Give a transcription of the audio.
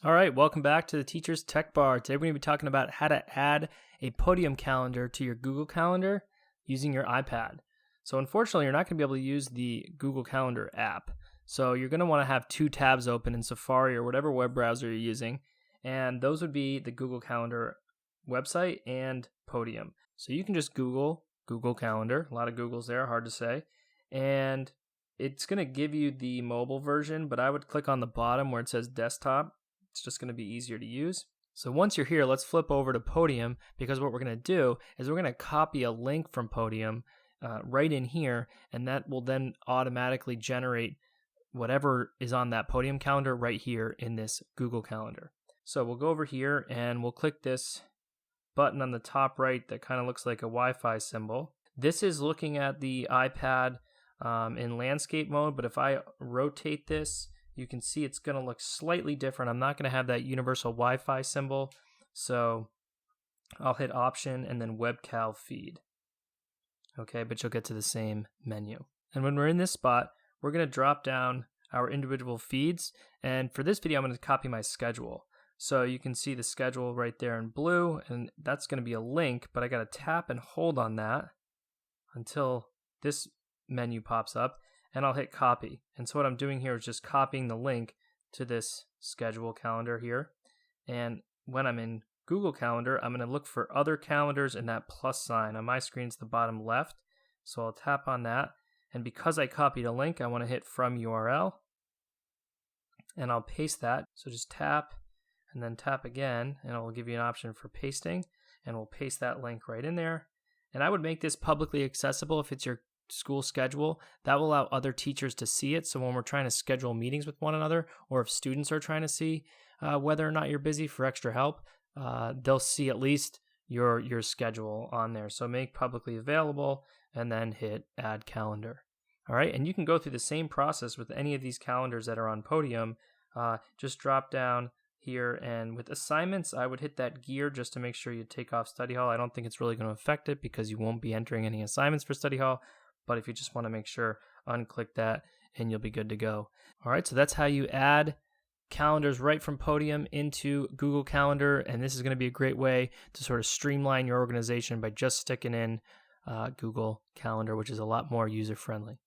All right, welcome back to the Teacher's Tech Bar. Today we're going to be talking about how to add a podium calendar to your Google Calendar using your iPad. So unfortunately, you're not going to be able to use the Google Calendar app. So you're going to want to have two tabs open in Safari or whatever web browser you're using, and those would be the Google Calendar website and Podium. So you can just Google Calendar, a lot of Googles there, hard to say, and it's going to give you the mobile version, but I would click on the bottom where it says desktop. It's just going to be easier to use. So once you're here, let's flip over to Podium, because what we're going to do is we're going to copy a link from Podium right in here, and that will then automatically generate whatever is on that Podium calendar right here in this Google Calendar. So we'll go over here and we'll click this button on the top right that kind of looks like a Wi-Fi symbol. This is looking at the iPad in landscape mode, but if I rotate this, you can see it's going to look slightly different. I'm not going to have that universal Wi-Fi symbol, so I'll hit Option and then WebCal Feed. Okay, but you'll get to the same menu. And when we're in this spot, we're going to drop down our individual feeds, and for this video, I'm going to copy my schedule. So you can see the schedule right there in blue, and that's going to be a link, but I got to tap and hold on that until this menu pops up, and I'll hit copy. And so what I'm doing here is just copying the link to this schedule calendar here. And when I'm in Google Calendar, I'm going to look for other calendars and that plus sign. On my screen, it's the bottom left. So I'll tap on that. And because I copied a link, I want to hit from URL. And I'll paste that. So just tap and then tap again, and it will give you an option for pasting. And we'll paste that link right in there. And I would make this publicly accessible if it's your school schedule. That will allow other teachers to see it. So when we're trying to schedule meetings with one another, or if students are trying to see whether or not you're busy for extra help, they'll see at least your schedule on there. So make publicly available and then hit add calendar. All right, and you can go through the same process with any of these calendars that are on Podium. Just drop down here, and with assignments, I would hit that gear just to make sure you take off study hall. I don't think it's really going to affect it because you won't be entering any assignments for study hall. But if you just want to make sure, unclick that and you'll be good to go. All right, so that's how you add calendars right from Podium into Google Calendar. And this is going to be a great way to sort of streamline your organization by just sticking in Google Calendar, which is a lot more user-friendly.